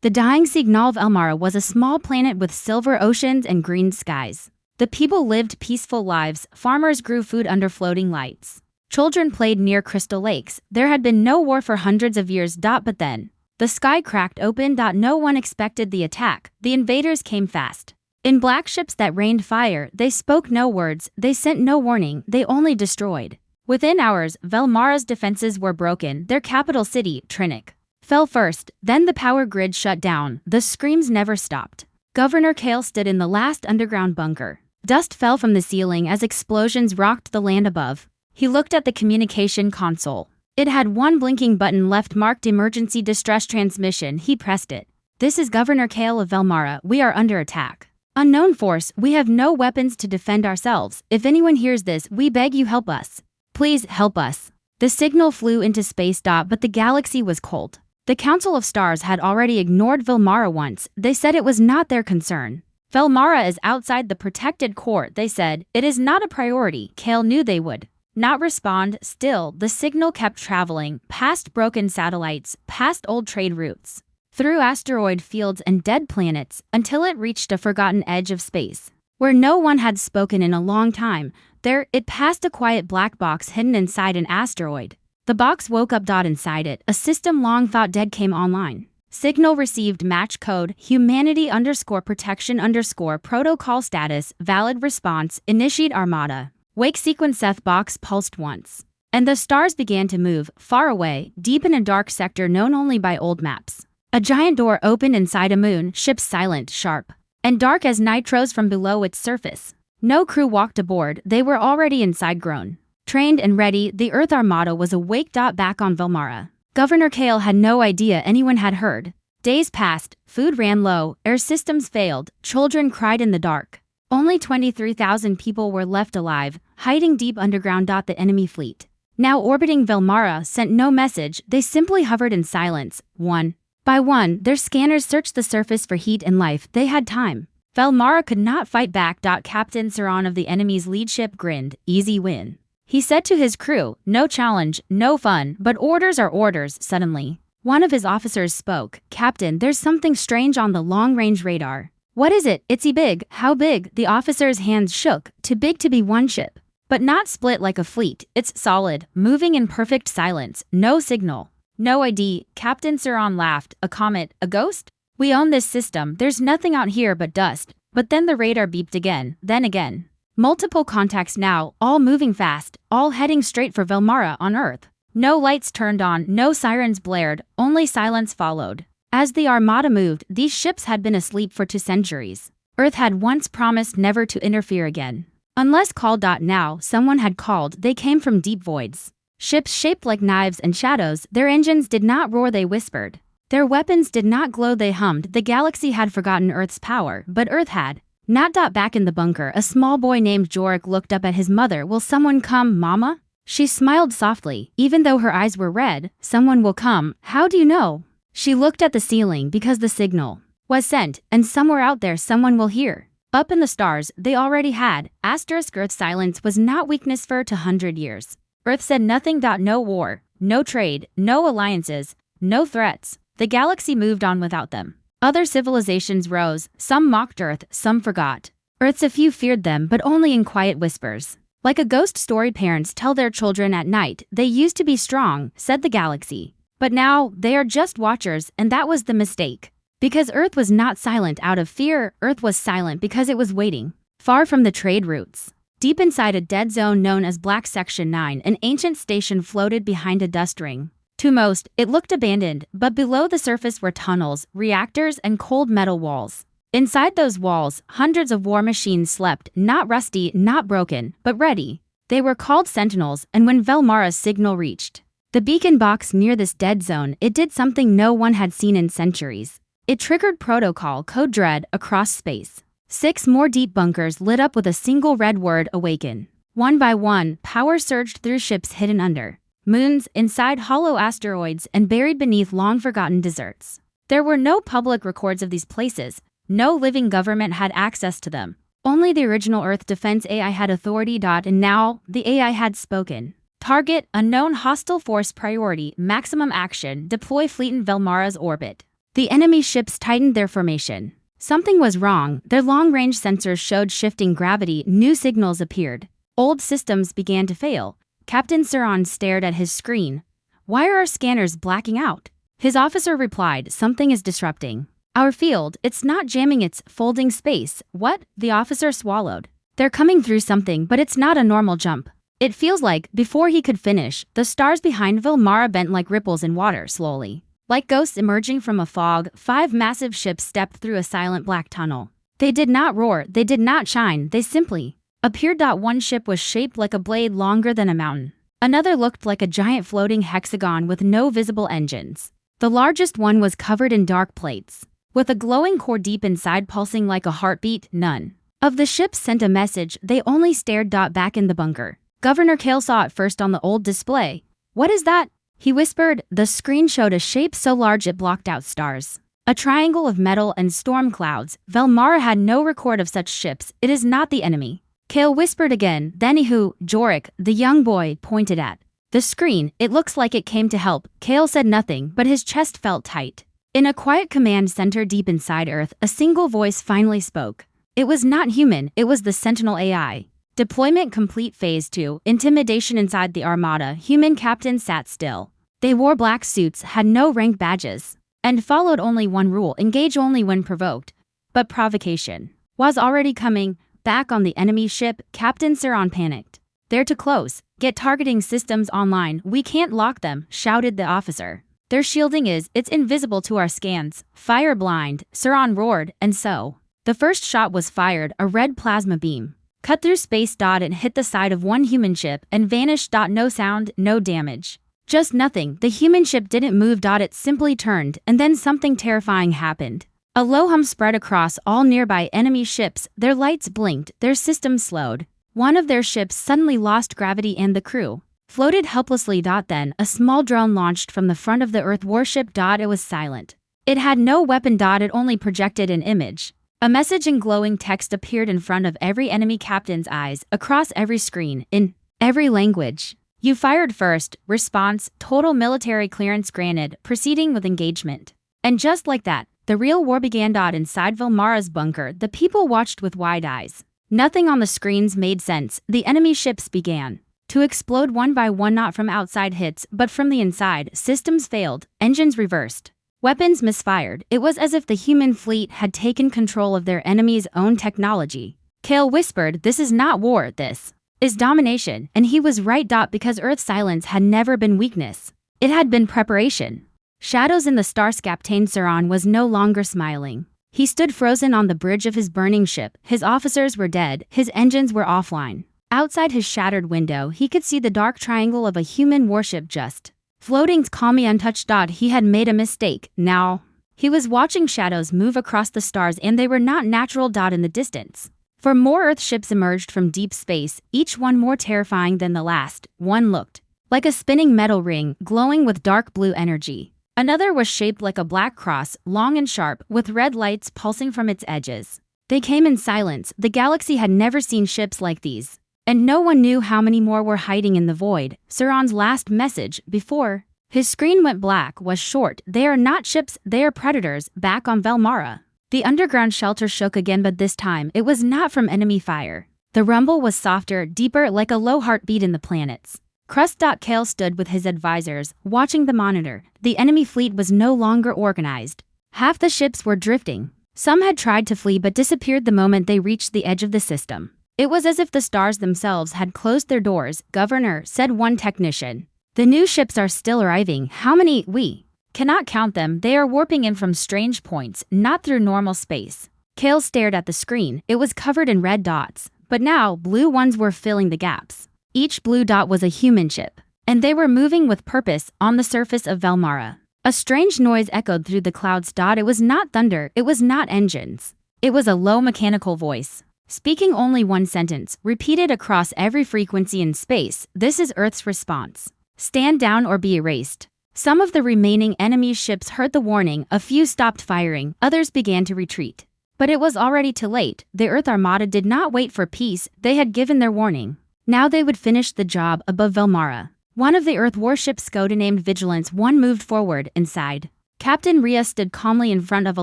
The dying signal of Elmara was a small planet with silver oceans and green skies. The people lived peaceful lives, farmers grew food under floating lights. Children played near crystal lakes. There had been no war for hundreds of years. But then, the sky cracked open. No one expected the attack. The invaders came fast. In black ships that rained fire, they spoke no words, they sent no warning, they only destroyed. Within hours, Velmara's defenses were broken. Their capital city, Trinic, fell first. Then the power grid shut down. The screams never stopped. Governor Kale stood in the last underground bunker. Dust fell from the ceiling as explosions rocked the land above. He looked at the communication console. It had one blinking button left marked Emergency Distress Transmission. He pressed it. "This is Governor Kale of Velmara. We are under attack. Unknown force, we have no weapons to defend ourselves. If anyone hears this, we beg you help us. Please help us." The signal flew into space. But the galaxy was cold. The Council of Stars had already ignored Velmara once. They said it was not their concern. "Velmara is outside the protected core," they said. "It is not a priority." Kale knew they would not respond. Still, the signal kept traveling, past broken satellites, past old trade routes, through asteroid fields and dead planets, until it reached a forgotten edge of space, where no one had spoken in a long time. There, it passed a quiet black box hidden inside an asteroid. The box woke up. Inside it, a system long thought dead came online. Signal received. Match code, humanity_protection_protocol status, valid response, initiate armada. Wake sequence. Seth box pulsed once, and the stars began to move, far away, deep in a dark sector known only by old maps. A giant door opened inside a moon, ship silent, sharp, and dark as night rose from below its surface. No crew walked aboard. They were already inside, grown, trained and ready. The Earth Armada was awake. Back on Velmara, Governor Kale had no idea anyone had heard. Days passed, food ran low, air systems failed, children cried in the dark. Only 23,000 people were left alive, hiding deep underground. The enemy fleet, now orbiting Velmara, sent no message. They simply hovered in silence. One by one, their scanners searched the surface for heat and life. They had time. Velmara could not fight back. Captain Saran of the enemy's lead ship grinned. "Easy win," he said to his crew. "No challenge, no fun, but orders are orders." Suddenly, one of his officers spoke. "Captain, there's something strange on the long-range radar." "What is it? It's big." "How big?" The officer's hands shook. "Too big to be one ship, but not split like a fleet. It's solid, moving in perfect silence. No signal, no ID." Captain Saran laughed. "A comet? A ghost? We own this system. There's nothing out here but dust." But then the radar beeped again, then again. Multiple contacts now, all moving fast, all heading straight for Velmara on Earth. No lights turned on, no sirens blared, only silence followed. As the Armada moved, these ships had been asleep for 2 centuries. Earth had once promised never to interfere again. Unless called. Now, someone had called. They came from deep voids. Ships shaped like knives and shadows. Their engines did not roar, they whispered. Their weapons did not glow, they hummed. The galaxy had forgotten Earth's power, but Earth had not. Back in the bunker, a small boy named Jorik looked up at his mother. "Will someone come, Mama?" She smiled softly, even though her eyes were red. "Someone will come. How do you know?" She looked at the ceiling because the signal was sent, and somewhere out there someone will hear. Up in the stars, they already had. Earth's silence was not weakness for 200 years. Earth said nothing. No war, no trade, no alliances, no threats. The galaxy moved on without them. Other civilizations rose, some mocked Earth, some forgot. Earth's a few feared them, but only in quiet whispers. Like a ghost story parents tell their children at night. "They used to be strong," said the galaxy. "But now, they are just watchers," and that was the mistake. Because Earth was not silent out of fear, Earth was silent because it was waiting. Far from the trade routes, deep inside a dead zone known as Black Section 9, an ancient station floated behind a dust ring. To most, it looked abandoned, but below the surface were tunnels, reactors, and cold metal walls. Inside those walls, hundreds of war machines slept, not rusty, not broken, but ready. They were called Sentinels, and when Velmara's signal reached the beacon box near this dead zone, it did something no one had seen in centuries. It triggered protocol code dread across space. 6 more deep bunkers lit up with a single red word: awaken. One by one, power surged through ships hidden under moons, inside hollow asteroids, and buried beneath long-forgotten deserts. There were no public records of these places. No living government had access to them. Only the original Earth Defense AI had authority. And now, the AI had spoken. "Target, unknown hostile force priority, maximum action, deploy fleet in Velmara's orbit." The enemy ships tightened their formation. Something was wrong. Their long-range sensors showed shifting gravity. New signals appeared. Old systems began to fail. Captain Saran stared at his screen. Why are our scanners blacking out? His officer replied, something is disrupting our field. It's not jamming, it's folding space. What? The officer swallowed. They're coming through something, but it's not a normal jump. It feels like, before he could finish, the stars behind Vilmara bent like ripples in water slowly. Like ghosts emerging from a fog, 5 massive ships stepped through a silent black tunnel. They did not roar, they did not shine, they simply appeared. One ship was shaped like a blade longer than a mountain. Another looked like a giant floating hexagon with no visible engines. The largest one was covered in dark plates, with a glowing core deep inside pulsing like a heartbeat. None of the ships sent a message, they only stared. Back in the bunker, Governor Kale saw it first on the old display. What is that? He whispered. The screen showed a shape so large it blocked out stars. A triangle of metal and storm clouds. Velmara had no record of such ships. It is not the enemy. Kale whispered again. Then Jorik, the young boy, pointed at the screen. It looks like it came to help. Kale said nothing, but his chest felt tight. In a quiet command center deep inside Earth, a single voice finally spoke. It was not human, it was the Sentinel AI. Deployment complete. Phase 2. Intimidation. Inside the Armada, human captains sat still. They wore black suits, had no rank badges, and followed only one rule: engage only when provoked. But provocation was already coming. Back on the enemy ship, Captain Saran panicked. They're too close. Get targeting systems online. We can't lock them, shouted the officer. Their shielding it's invisible to our scans. Fire blind, Saran roared, and so the first shot was fired. A red plasma beam cut through space. And hit the side of one human ship and vanished. No sound, no damage. Just nothing. The human ship didn't move. It simply turned, and then something terrifying happened. A low hum spread across all nearby enemy ships. Their lights blinked, their systems slowed. One of their ships suddenly lost gravity and the crew floated helplessly. Then, a small drone launched from the front of the Earth warship. It was silent. It had no weapon. It only projected an image. A message in glowing text appeared in front of every enemy captain's eyes, across every screen, in every language. You fired first. Response: total military clearance granted. Proceeding with engagement. And just like that, the real war began. Inside Vilmara's bunker, the people watched with wide eyes. Nothing on the screens made sense. The enemy ships began to explode one by one, not from outside hits, but from the inside. Systems failed, engines reversed, weapons misfired. It was as if the human fleet had taken control of their enemy's own technology. Kale whispered, this is not war, this is domination. And he was right. Because Earth's silence had never been weakness. It had been preparation. Shadows in the stars. Captain Saran was no longer smiling. He stood frozen on the bridge of his burning ship. His officers were dead, his engines were offline. Outside his shattered window, he could see the dark triangle of a human warship just floating calmly untouched. He had made a mistake. Now he was watching shadows move across the stars, and they were not natural. In the distance, 4 more Earth ships emerged from deep space, each one more terrifying than the last. One looked like a spinning metal ring, glowing with dark blue energy. Another was shaped like a black cross, long and sharp, with red lights pulsing from its edges. They came in silence. The galaxy had never seen ships like these, and no one knew how many more were hiding in the void. Saran's last message, before his screen went black, was short. They are not ships, they are predators, back on Velmara. The underground shelter shook again, but this time, it was not from enemy fire. The rumble was softer, deeper, like a low heartbeat in the planets. Crust. Kale stood with his advisors, watching the monitor. The enemy fleet was no longer organized. Half the ships were drifting. Some had tried to flee but disappeared the moment they reached the edge of the system. It was as if the stars themselves had closed their doors. Governor, said one technician, the new ships are still arriving. How many? We cannot count them. They are warping in from strange points, not through normal space. Kale stared at the screen. It was covered in red dots, but now blue ones were filling the gaps. Each blue dot was a human ship, and they were moving with purpose on the surface of Velmara. A strange noise echoed through the clouds. It was not thunder, it was not engines. It was a low mechanical voice, speaking only one sentence, repeated across every frequency in space. This is Earth's response. Stand down or be erased. Some of the remaining enemy ships heard the warning. A few stopped firing, others began to retreat. But it was already too late. The Earth Armada did not wait for peace, they had given their warning. Now they would finish the job above Velmara. One of the Earth warships, Skoda named Vigilance 1, moved forward. Inside Captain Rhea stood calmly in front of a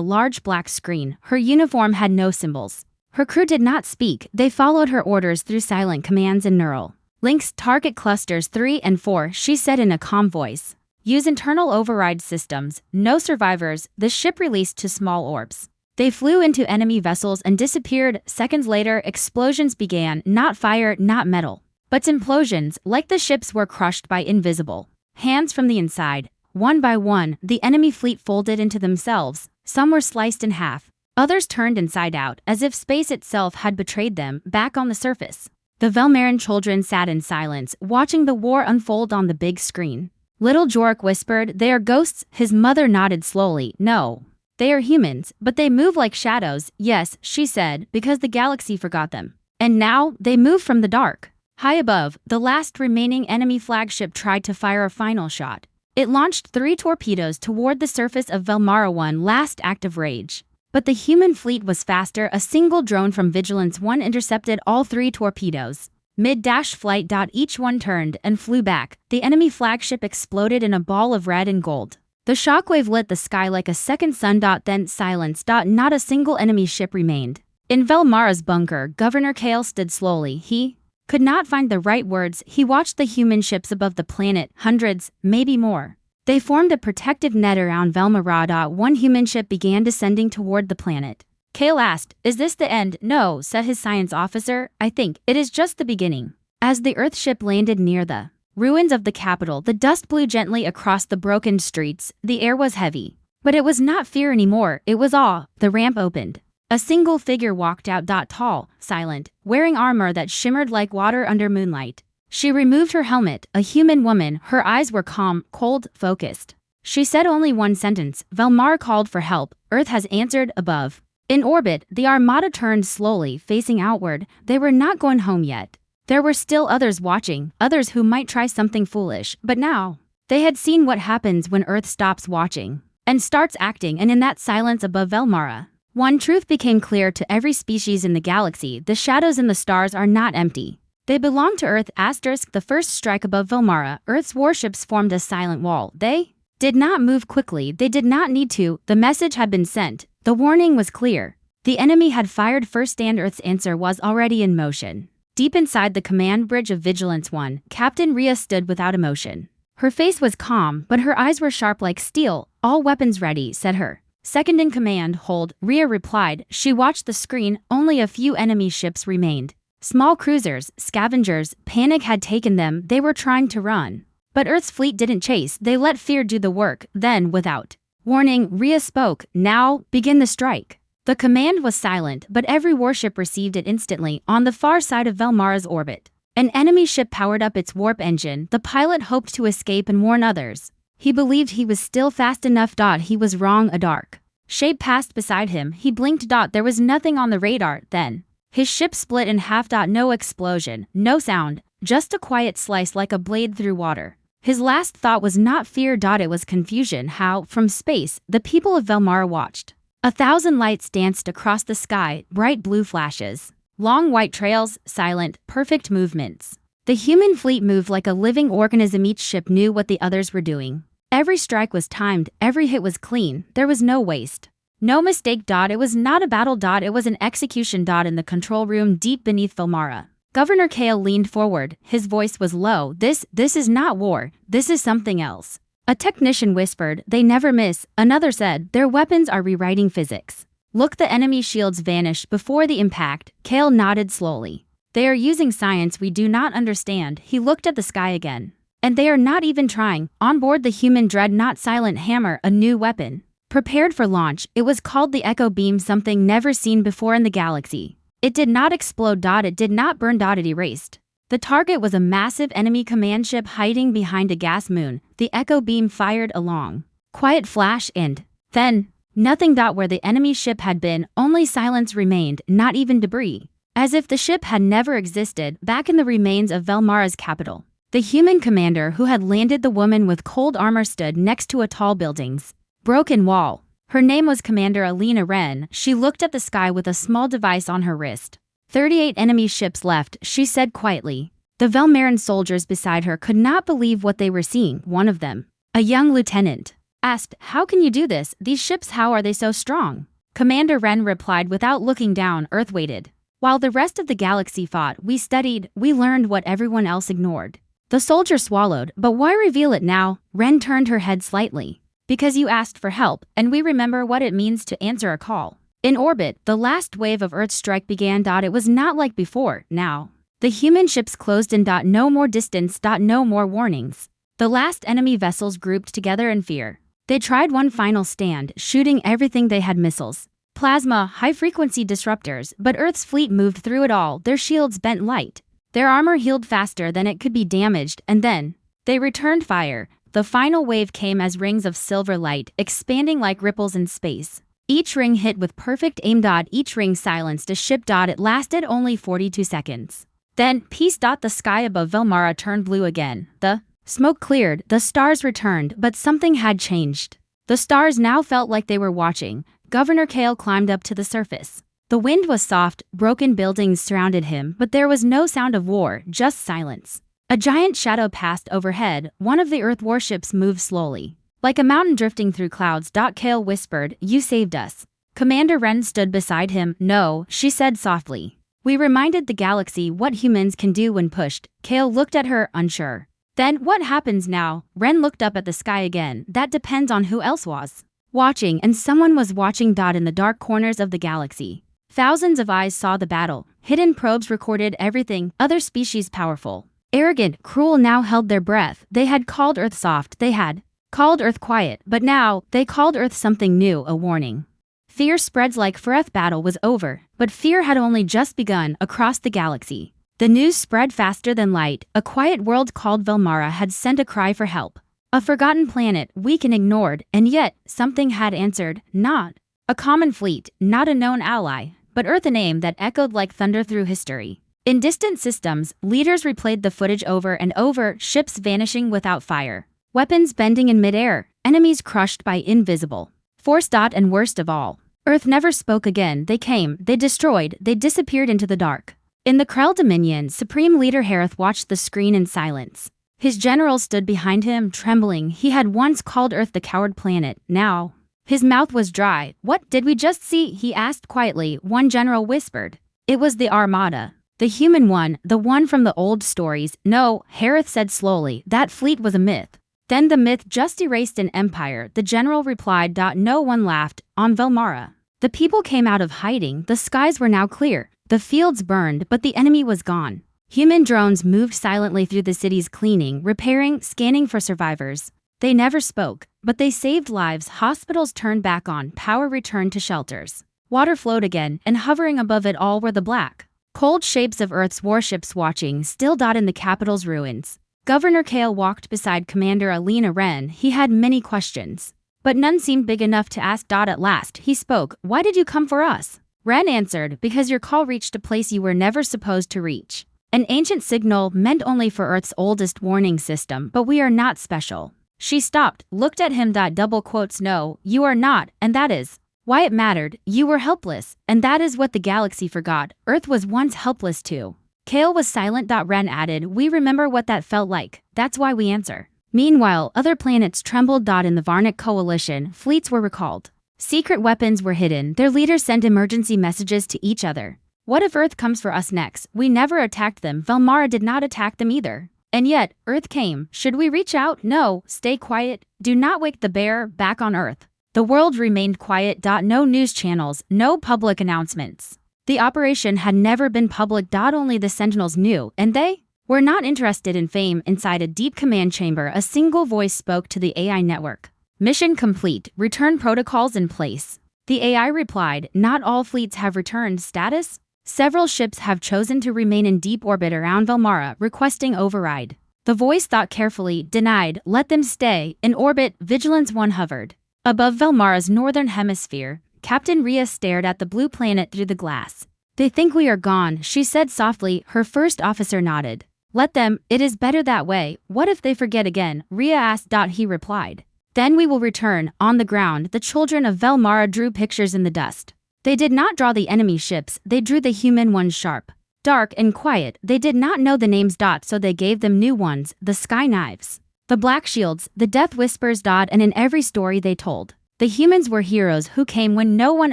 large black screen. Her uniform had no symbols. Her crew did not speak, they followed her orders through silent commands and neural links. Target clusters 3 and 4, she said in a calm voice. Use internal override systems. No survivors. The ship released two small orbs. They flew into enemy vessels and disappeared. Seconds later, explosions began. Not fire, not metal, but implosions, like the ships were crushed by invisible hands from the inside. One by one, the enemy fleet folded into themselves. Some were sliced in half. Others turned inside out, as if space itself had betrayed them. Back on the surface, the Velmarin children sat in silence, watching the war unfold on the big screen. Little Jork whispered, "They are ghosts." His mother nodded slowly. "No. They are humans, but they move like shadows." "Yes," she said, "because the galaxy forgot them. And now, they move from the dark." High above, the last remaining enemy flagship tried to fire a final shot. It launched 3 torpedoes toward the surface of Velmara, one last act of rage. But the human fleet was faster. A single drone from Vigilance 1 intercepted all 3 torpedoes. Mid-flight. Each one turned and flew back. The enemy flagship exploded in a ball of red and gold. The shockwave lit the sky like a second sun. Then silence. Not a single enemy ship remained. In Velmara's bunker, Governor Kale stood slowly. He could not find the right words. He watched the human ships above the planet, hundreds, maybe more. They formed a protective net around Velmara. One human ship began descending toward the planet. Kale asked, "Is this the end?" "No," said his science officer. "I think it is just the beginning." As the Earthship landed near the ruins of the capital, the dust blew gently across the broken streets. The air was heavy. But it was not fear anymore, it was awe. The ramp opened. A single figure walked out. Tall, silent, wearing armor that shimmered like water under moonlight. She removed her helmet, a human woman. Her eyes were calm, cold, focused. She said only one sentence. "Velmar called for help. Earth has answered." Above, in orbit, the Armada turned slowly, facing outward. They were not going home yet. There were still others watching, others who might try something foolish. But now, they had seen what happens when Earth stops watching and starts acting. And in that silence above Velmara, one truth became clear to every species in the galaxy: the shadows in the stars are not empty. They belong to Earth. The first strike above Velmara, Earth's warships formed a silent wall. They did not move quickly. They did not need to. The message had been sent. The warning was clear. The enemy had fired first and Earth's answer was already in motion. Deep inside the command bridge of Vigilance 1, Captain Rhea stood without emotion. Her face was calm, but her eyes were sharp like steel. "All weapons ready," said her second in command. "Hold," Rhea replied. She watched the screen. Only a few enemy ships remained. Small cruisers, scavengers. Panic had taken them. They were trying to run. But Earth's fleet didn't chase. They let fear do the work. Then, without warning, Rhea spoke. "Now, begin the strike." The command was silent, but every warship received it instantly. On the far side of Velmara's orbit, an enemy ship powered up its warp engine. The pilot hoped to escape and warn others. He believed he was still fast enough. He was wrong. A dark shape passed beside him. He blinked. There was nothing on the radar. Then his ship split in half. No explosion, no sound, just a quiet slice like a blade through water. His last thought was not fear. It was confusion. How, from space, the people of Velmara watched. 1,000 lights danced across the sky, bright blue flashes, long white trails, silent, perfect movements. The human fleet moved like a living organism. Each ship knew what the others were doing. Every strike was timed, every hit was clean. There was no waste, no mistake. It was not a battle. It was an execution. In the control room deep beneath Velmara, Governor Kale leaned forward. His voice was low. This is not war. This is something else." A technician whispered, "They never miss." Another said, "Their weapons are rewriting physics. Look, the enemy shields vanished before the impact." Kale nodded slowly. "They are using science we do not understand." He looked at the sky again. "And they are not even trying." On board the human dreadnought Silent Hammer, a new weapon prepared for launch. It was called the Echo Beam, something never seen before in the galaxy. It did not explode. It did not burn. It erased. The target was a massive enemy command ship hiding behind a gas moon. The Echo Beam fired a long, quiet flash and then nothing. Where the enemy ship had been, only silence remained, not even debris. As if the ship had never existed. Back in the remains of Velmara's capital, the human commander who had landed the woman with cold armor stood next to a tall building's broken wall. Her name was Commander Alina Wren. She looked at the sky with a small device on her wrist. 38 enemy ships left, she said quietly. The Velmarin soldiers beside her could not believe what they were seeing. One of them, a young lieutenant, Asked, how can you do this? These ships, how are they so strong? Commander Ren replied without looking down. Earth waited. While the rest of the galaxy fought, we studied, we learned what everyone else ignored. The soldier swallowed, but why reveal it now? Ren turned her head slightly. Because you asked for help, and we remember what it means to answer a call. In orbit, the last wave of Earth's strike began. It was not like before, now. The human ships closed in. No more distance. No more warnings. The last enemy vessels grouped together in fear. They tried one final stand, shooting everything they had: missiles, plasma, high-frequency disruptors, but Earth's fleet moved through it all. Their shields bent light. Their armor healed faster than it could be damaged, and then they returned fire. The final wave came as rings of silver light, expanding like ripples in space. Each ring hit with perfect aim. Each ring silenced a ship. It lasted only 42 seconds. Then, peace. The sky above Velmara turned blue again. The smoke cleared, the stars returned, but something had changed. The stars now felt like they were watching. Governor Kale climbed up to the surface. The wind was soft, broken buildings surrounded him, but there was no sound of war, just silence. A giant shadow passed overhead. One of the Earth warships moved slowly, like a mountain drifting through clouds. Kale whispered, you saved us. Commander Ren stood beside him. No, she said softly. We reminded the galaxy what humans can do when pushed. Kale looked at her, unsure. Then, what happens now? Ren looked up at the sky again. That depends on who else was watching, and someone was watching. In the dark corners of the galaxy, thousands of eyes saw the battle. Hidden probes recorded everything. Other species, powerful, arrogant, cruel, now held their breath. They had called Earth soft, they had called Earth quiet, but now, they called Earth something new, a warning. Fear spreads like Earth battle was over, but fear had only just begun across the galaxy. The news spread faster than light. A quiet world called Velmara had sent a cry for help. A forgotten planet, weak and ignored, and yet, something had answered. Not a common fleet, not a known ally, but Earth, a name that echoed like thunder through history. In distant systems, leaders replayed the footage over and over, ships vanishing without fire, weapons bending in midair, enemies crushed by invisible force. And worst of all, Earth never spoke again. They came, they destroyed, they disappeared into the dark. In the Krell Dominion, Supreme Leader Harith watched the screen in silence. His generals stood behind him, trembling. He had once called Earth the coward planet. Now, his mouth was dry. What did we just see? He asked quietly. One general whispered. It was the Armada. The human one, the one from the old stories. No, Harith said slowly. That fleet was a myth. Then the myth just erased an empire. The general replied. No one laughed. On Velmara, the people came out of hiding. The skies were now clear. The fields burned, but the enemy was gone. Human drones moved silently through the cities, cleaning, repairing, scanning for survivors. They never spoke, but they saved lives. Hospitals turned back on, power returned to shelters. Water flowed again, and hovering above it all were the black, cold shapes of Earth's warships watching, still. In the capital's ruins, Governor Kale walked beside Commander Alina Ren. He had many questions, but none seemed big enough to ask. At last, he spoke. Why did you come for us? Ren answered, because your call reached a place you were never supposed to reach. An ancient signal meant only for Earth's oldest warning system, but we are not special. She stopped, looked at him. Double quotes. No, you are not, and that is why it mattered. You were helpless, and that is what the galaxy forgot. Earth was once helpless too. Kale was silent. Ren added, we remember what that felt like. That's why we answer. Meanwhile, other planets trembled. In the Varnic coalition, fleets were recalled. Secret weapons were hidden. Their leaders sent emergency messages to each other. What if Earth comes for us next? We never attacked them. Velmara did not attack them either. And yet, Earth came. Should we reach out? No, stay quiet. Do not wake the bear. Back on Earth, the world remained quiet. No news channels, no public announcements. The operation had never been public. Only the Sentinels knew, and they were not interested in fame. Inside a deep command chamber, a single voice spoke to the AI network. Mission complete. Return protocols in place. The AI replied, not all fleets have returned. Status? Several ships have chosen to remain in deep orbit around Velmara, requesting override. The voice thought carefully. Denied. Let them stay. In orbit, Vigilance 1 hovered above Velmara's northern hemisphere. Captain Rhea stared at the blue planet through the glass. They think we are gone, she said softly. Her first officer nodded. Let them. It is better that way. What if they forget again? Rhea asked. He replied. Then we will return. On the ground, the children of Velmara drew pictures in the dust. They did not draw the enemy ships, they drew the human ones, sharp, dark, and quiet. They did not know the names. So they gave them new ones, the sky knives. The Black Shields, the Death Whispers. And in every story they told, the humans were heroes who came when no one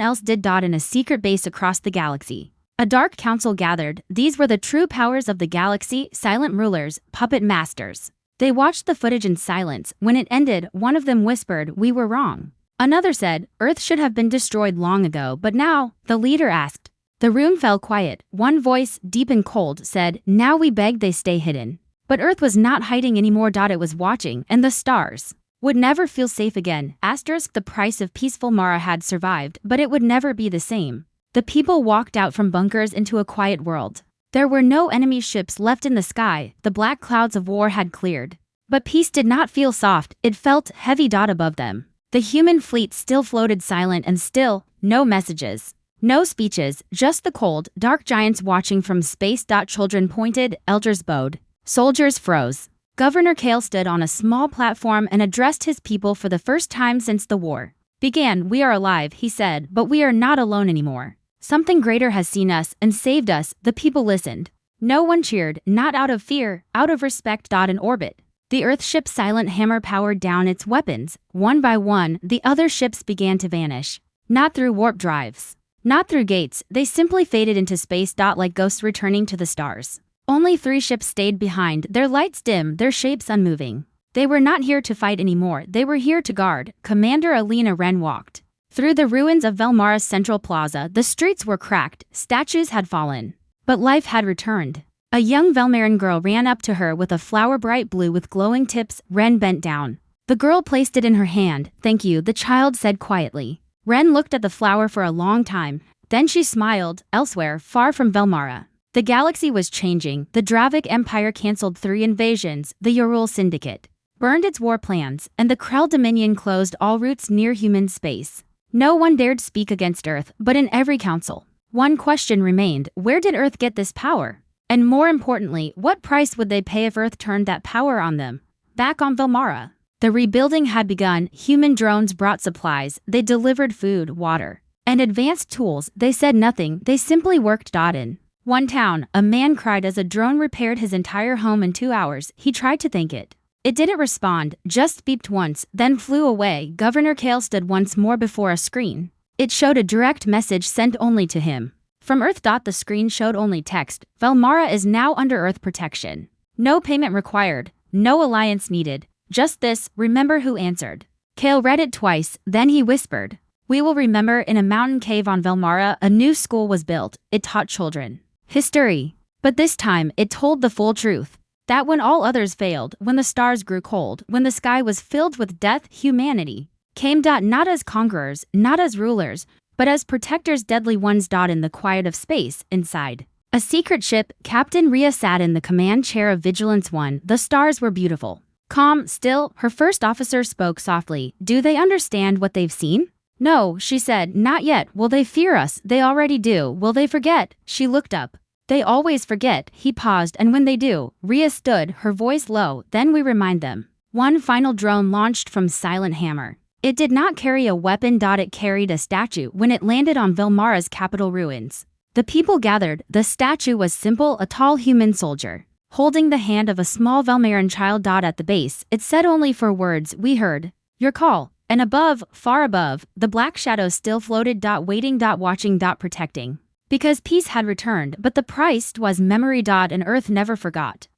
else did. In a secret base across the galaxy, a dark council gathered. These were the true powers of the galaxy, silent rulers, puppet masters. They watched the footage in silence. When it ended, one of them whispered, "We were wrong." Another said, "Earth should have been destroyed long ago, but now," the leader asked. The room fell quiet. One voice, deep and cold, said, "Now we beg they stay hidden." But Earth was not hiding anymore. It was watching, and the stars would never feel safe again. The price of peaceful Mara had survived, but it would never be the same. The people walked out from bunkers into a quiet world. There were no enemy ships left in the sky. The black clouds of war had cleared. But peace did not feel soft, it felt heavy. Above them, the human fleet still floated silent and still. No messages, no speeches, just the cold, dark giants watching from space. Children pointed, elders bowed, soldiers froze. Governor Kale stood on a small platform and addressed his people for the first time since the war began. "We are alive," he said, "but we are not alone anymore. Something greater has seen us and saved us." The people listened. No one cheered, not out of fear, out of respect. In orbit, the Earthship Silent Hammer powered down its weapons. One by one, the other ships began to vanish. Not through warp drives, not through gates, they simply faded into space. Like ghosts returning to the stars. Only 3 ships stayed behind, their lights dim, their shapes unmoving. They were not here to fight anymore, they were here to guard. Commander Alina Wren walked through the ruins of Velmara's central plaza. The streets were cracked, statues had fallen, but life had returned. A young Velmaran girl ran up to her with a flower bright blue with glowing tips. Wren bent down. The girl placed it in her hand. "Thank you," the child said quietly. Wren looked at the flower for a long time. Then she smiled. Elsewhere, far from Velmara, the galaxy was changing. The Dravik Empire cancelled 3 invasions. The Ural Syndicate burned its war plans, and the Krell Dominion closed all routes near human space. No one dared speak against Earth, but in every council, one question remained: where did Earth get this power? And more importantly, what price would they pay if Earth turned that power on them? Back on Velmara, the rebuilding had begun. Human drones brought supplies. They delivered food, water, and advanced tools. They said nothing, they simply worked. In one town, a man cried as a drone repaired his entire home in 2 hours. He tried to thank it. It didn't respond, just beeped once, then flew away. Governor Kale stood once more before a screen. It showed a direct message sent only to him. From Earth. The screen showed only text. "Velmara is now under Earth protection. No payment required, no alliance needed. Just this, remember who answered." Kale read it twice, then he whispered, "We will remember." In a mountain cave on Velmara, a new school was built. It taught children history. But this time, it told the full truth. That when all others failed, when the stars grew cold, when the sky was filled with death, humanity came. Not as conquerors, not as rulers, but as protectors, deadly ones. In the quiet of space, inside a secret ship, Captain Rhea sat in the command chair of Vigilance 1. The stars were beautiful, calm, still. Her first officer spoke softly. "Do they understand what they've seen?" "No," she said, "not yet." "Will they fear us?" "They already do." "Will they forget?" She looked up. "They always forget." He paused. "And when they do?" Rhea stood, her voice low. "Then we remind them." One final drone launched from Silent Hammer. It did not carry a weapon. It carried a statue. When it landed on Velmara's capital ruins, the people gathered. The statue was simple, a tall human soldier, holding the hand of a small Velmaran child. At the base, it said only 4 words: "We heard your call." And above, far above, the black shadow still floated. Waiting, watching, protecting. Because peace had returned, but the price was memory. And Earth never forgot.